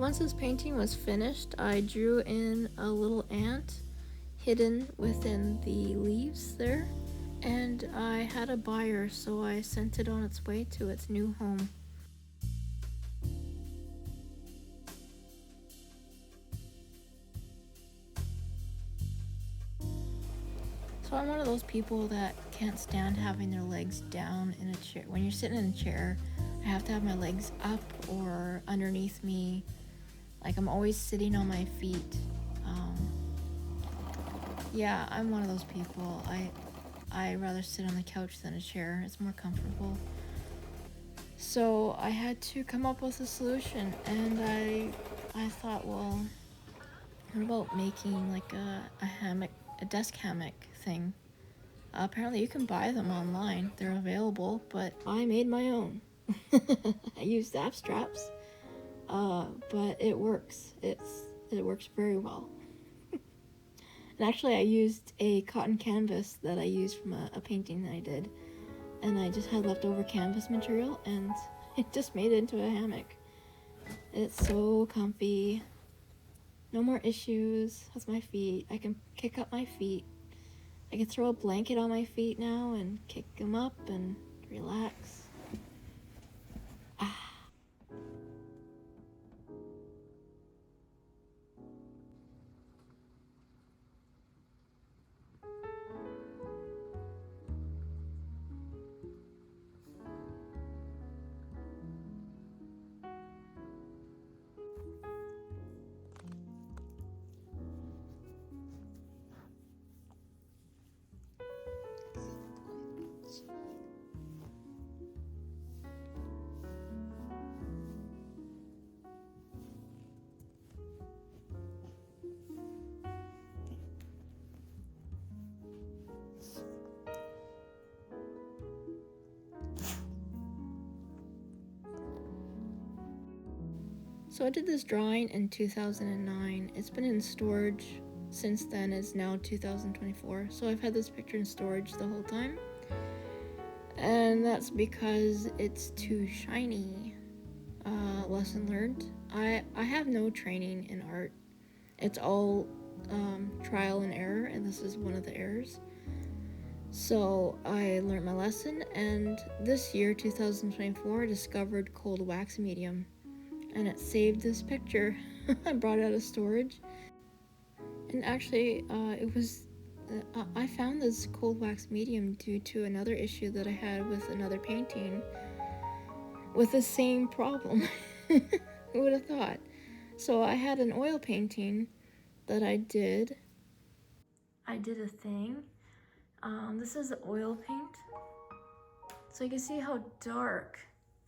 once this painting was finished, I drew in a little ant hidden within the leaves there, and I had a buyer, so I sent it on its way to its new home. So I'm one of those people that can't stand having their legs down in a chair. When you're sitting in a chair, I have to have my legs up or underneath me. Like, I'm always sitting on my feet. Yeah, I'm one of those people. I rather sit on the couch than a chair. It's more comfortable. So I had to come up with a solution, and I thought, well, what about making like a hammock, a desk hammock thing? Apparently you can buy them online. They're available, but I made my own. I used zap straps, but it works. It works very well. And actually, I used a cotton canvas that I used from a painting that I did, and I just had leftover canvas material, and it just made it into a hammock. It's so comfy. No more issues with my feet. I can kick up my feet. I can throw a blanket on my feet now and kick them up and relax. Ah. So I did this drawing in 2009. It's been in storage since then. It's now 2024. So I've had this picture in storage the whole time. And that's because it's too shiny. Lesson learned. I have no training in art. It's all trial and error, and this is one of the errors. So I learned my lesson, and this year, 2024, I discovered cold wax medium, and it saved this picture. I brought it out of storage, and actually I found this cold wax medium due to another issue that I had with another painting with the same problem. Who would have thought? So I had an oil painting that I did a thing. This is the oil paint. So you can see how dark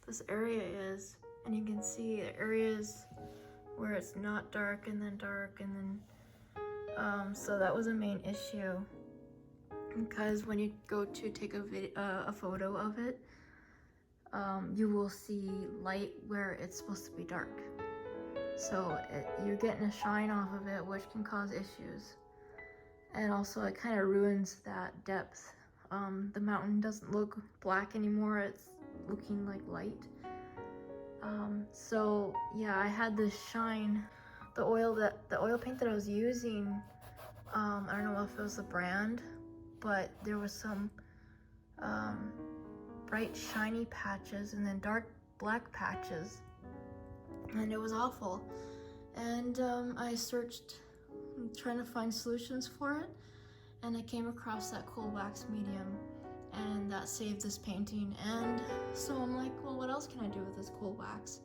this area is, and you can see the areas where it's not dark and then dark, and then so that was a main issue, because when you go to take a photo of it, you will see light where it's supposed to be dark. So you're getting a shine off of it, which can cause issues. And also it kind of ruins that depth. The mountain doesn't look black anymore, it's looking like light. So yeah, I had this shine. The oil paint that I was using, I don't know if it was the brand, but there was some bright shiny patches and then dark black patches, and it was awful. And I searched trying to find solutions for it, and I came across that cold wax medium, and that saved this painting. And so I'm like, well, what else can I do with this cold wax?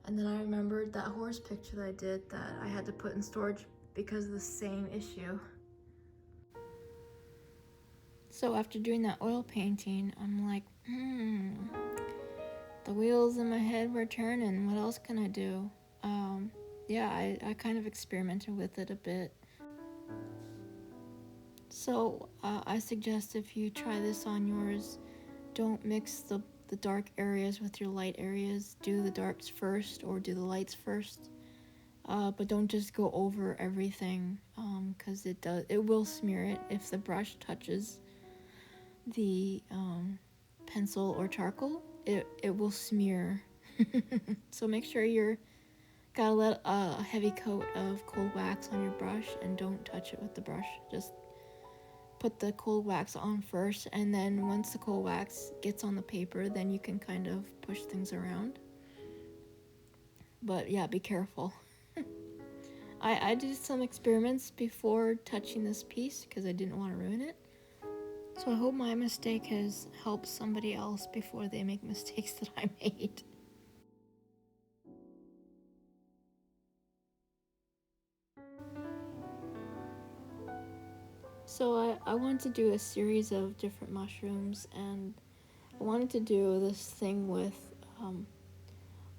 And then I remembered that horse picture that I did that I had to put in storage because of the same issue. So after doing that oil painting, I'm like, the wheels in my head were turning. What else can I do? Yeah, I kind of experimented with it a bit. So I suggest if you try this on yours, don't mix the dark areas with your light areas. Do the darks first or do the lights first. But don't just go over everything, because it will smear it if the brush touches the pencil or charcoal. It will smear. So make sure you're gotta let a heavy coat of cold wax on your brush, and don't touch it with the brush. Just put the cold wax on first, and then once the cold wax gets on the paper, then you can kind of push things around. But yeah, be careful. I did some experiments before touching this piece because I didn't want to ruin it. So I hope my mistake has helped somebody else before they make mistakes that I made. So I wanted to do a series of different mushrooms, and I wanted to do this thing with,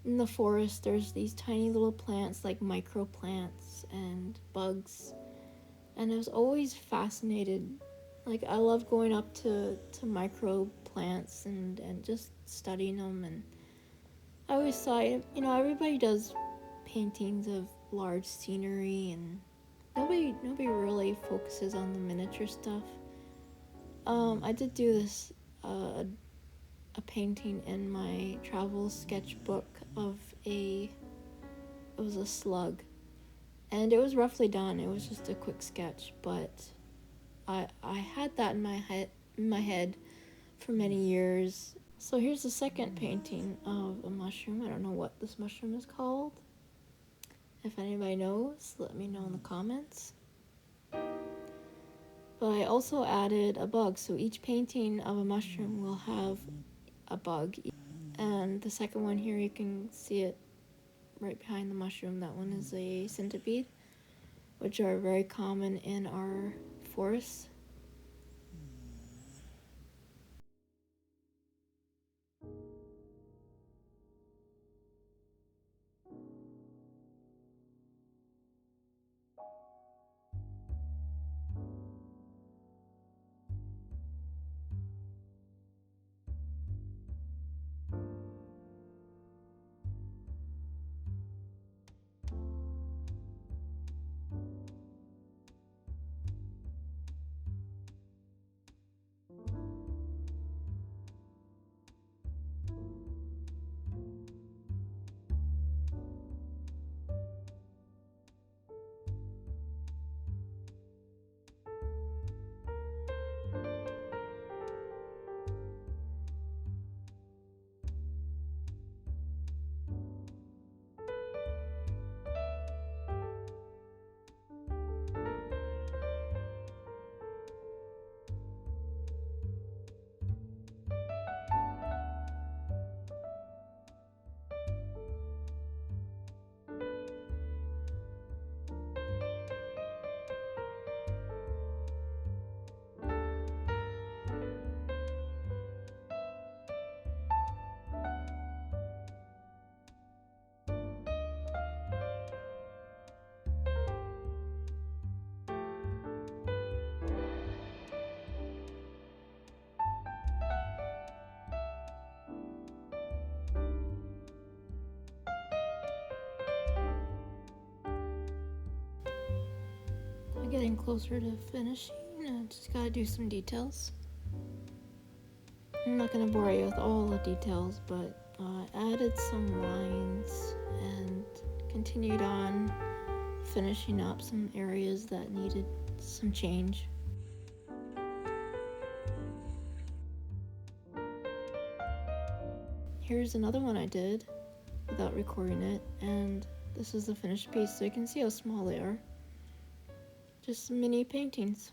in the forest, there's these tiny little plants, like micro plants and bugs. And I was always fascinated. Like, I love going up to micro plants and just studying them. And I always thought, everybody does paintings of large scenery, and nobody really focuses on the miniature stuff. I did do this, a painting in my travel sketchbook of it was a slug, and it was roughly done. It was just a quick sketch, but I had that in my head for many years. So here's the second painting of a mushroom. I don't know what this mushroom is called. If anybody knows, let me know in the comments. But I also added a bug, so each painting of a mushroom will have a bug. And the second one here, you can see it right behind the mushroom. That one is a centipede, which are very common in our forests. I'm getting closer to finishing. I just gotta do some details. I'm not gonna bore you with all the details, but I added some lines and continued on finishing up some areas that needed some change. Here's another one I did without recording it, and this is the finished piece, so you can see how small they are. Just mini paintings.